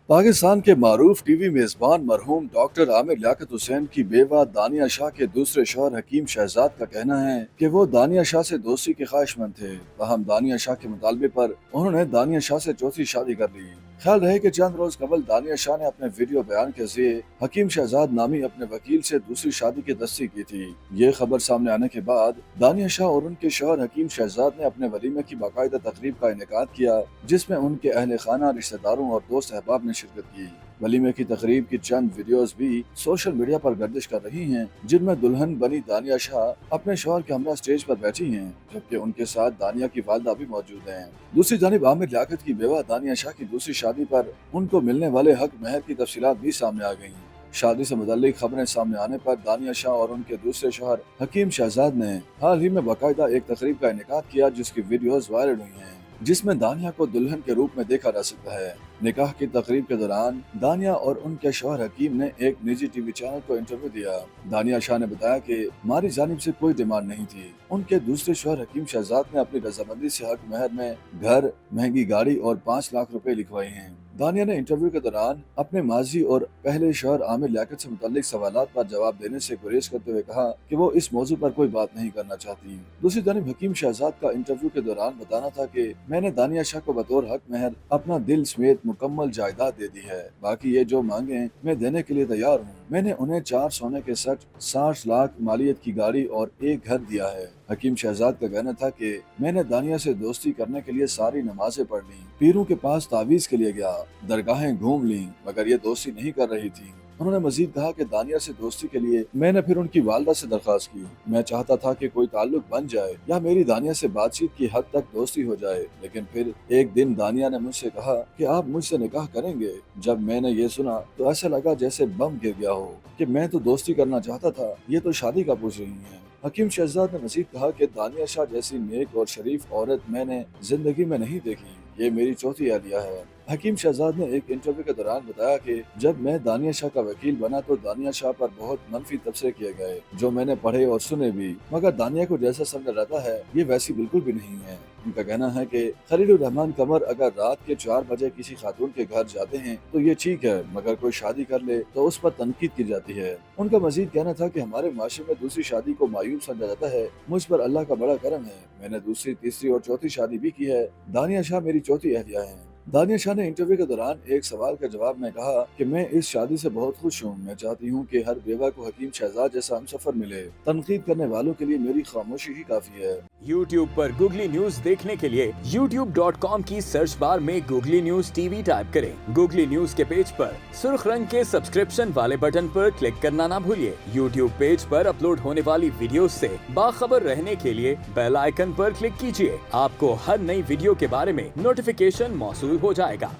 पाकिस्तान के मारूफ टीवी मेजबान मरहूम डॉक्टर आमिर लियाकत हुसैन की बेवा दानिया शाह के दूसरे शौहर हकीम शहजाद का कहना है कि वो दानिया शाह से दोस्ती के ख्वाहिशमंद थे। ताहम दानिया शाह के मुतालबे पर उन्होंने दानिया शाह से चौथी शादी कर ली। ख्याल रहे कि चंद रोज कबल दानिया शाह ने अपने वीडियो बयान के जरिए हकीम शहजाद नामी अपने वकील से दूसरी शादी की तस्दीक की थी। ये खबर सामने आने के बाद दानिया शाह और उनके शौहर हकीम शहजाद ने अपने वलीमे की बाकायदा तकरीब का इनेकाद किया, जिसमें उनके अहले खाना, रिश्तेदारों और दोस्त अहबाब ने शिरकत की। वलीमे की तकरीब की चंद वीडियोस भी सोशल मीडिया पर गर्दिश कर रही हैं, जिनमें दुल्हन बनी दानिया शाह अपने शौहर के हमरा स्टेज पर बैठी हैं, जबकि उनके साथ दानिया की वालदा भी मौजूद हैं। दूसरी जानिब आमिर लियाकत की बेवा दानिया शाह की दूसरी शादी पर उनको मिलने वाले हक महर की तफसीलात भी सामने आ गयी। शादी से मुताल्लिक खबरें सामने आने पर दानिया शाह और उनके दूसरे शौहर हकीम शहजाद ने हाल ही में बाकायदा एक तकरीब का इनेकाद किया, जिसकी वीडियोस वायरल हुई हैं, जिसमें दानिया को दुल्हन के रूप में देखा जा सकता है। निकाह की तकरीब के दौरान दानिया और उनके शौहर हकीम ने एक निजी टीवी चैनल को इंटरव्यू दिया। दानिया शाह ने बताया कि हमारी जानिब से कोई डिमांड नहीं थी। उनके दूसरे शौहर हकीम शहजाद ने अपनी रजामंदी से हक महर में घर, महंगी गाड़ी और 5 लाख रुपए लिखवाए हैं। दानिया ने इंटरव्यू के दौरान अपने माजी और पहले शौहर आमिर लियाकत से मुताल्लिक सवालात पर जवाब देने से गुरेज करते हुए कहा कि वो इस मौजू पर कोई बात नहीं करना चाहती। दूसरी जानिब हकीम शहजाद का इंटरव्यू के दौरान बताना था कि मैंने दानिया शाह को बतौर हक महर अपना दिल समेत मुकम्मल जायदाद दे दी है। बाकी ये जो मांगे मैं देने के लिए तैयार हूँ। मैंने उन्हें 4 सोने के सेट, 60 लाख मालियत की गाड़ी और एक घर दिया है। हकीम शहजाद का कहना था कि मैंने दानिया से दोस्ती करने के लिए सारी नमाजें पढ़ ली, पीरों के पास तावीज के लिए गया, दरगाहें घूम ली, मगर ये दोस्ती नहीं कर रही थी। उन्होंने मजीद कहा कि दानिया से दोस्ती के लिए मैंने फिर उनकी वालदा से दरख्वास्त की। मैं चाहता था कि कोई ताल्लुक बन जाए या मेरी दानिया से बातचीत की हद तक दोस्ती हो जाए, लेकिन फिर एक दिन दानिया ने मुझसे कहा कि आप मुझसे निकाह करेंगे। जब मैंने ये सुना तो ऐसा लगा जैसे बम गिर गया हो कि मैं तो दोस्ती करना चाहता था, ये तो शादी का पूछ रही हैं। हकीम शहजाद ने मजीद कहा कि दानिया शाह जैसी नेक और शरीफ औरत मैंने जिंदगी में नहीं देखी। ये मेरी चौथी अहलिया है। हकीम शहजाद ने एक इंटरव्यू के दौरान बताया कि जब मैं दानिया शाह का वकील बना तो दानिया शाह पर बहुत मनफी तबसरे किए गए, जो मैंने पढ़े और सुने भी, मगर दानिया को जैसा समझा जाता है ये वैसी बिल्कुल भी नहीं है। उनका कहना है कि खलीलुर रहमान कमर अगर रात के 4 बजे किसी खातून के घर जाते हैं तो ये ठीक है, मगर कोई शादी कर ले तो उस पर तनकीद की जाती है। उनका मजीद कहना था कि हमारे माशरे में दूसरी शादी को मायूब समझा जाता है। मुझ पर अल्लाह का बड़ा करम है, मैंने दूसरी, तीसरी और चौथी शादी भी की है। दानिया शाह मेरी चौथी अहलिया है। दानिया शाह ने इंटरव्यू के दौरान एक सवाल के जवाब में कहा कि मैं इस शादी से बहुत खुश हूँ। मैं चाहती हूँ कि हर बेवा को हकीम शहजाद जैसा हमसफर मिले। तनकीद करने वालों के लिए मेरी खामोशी ही काफी है। YouTube पर गूगली न्यूज देखने के लिए youtube.com की सर्च बार में गूगली न्यूज टीवी टाइप करें। गूगली न्यूज के पेज पर सुर्ख रंग के सब्सक्रिप्शन वाले बटन पर क्लिक करना ना भूलिए। YouTube पेज पर अपलोड होने वाली वीडियो से बाखबर रहने के लिए बेल आइकन पर क्लिक कीजिए। आपको हर नई वीडियो के बारे में नोटिफिकेशन मौसूल हो जाएगा।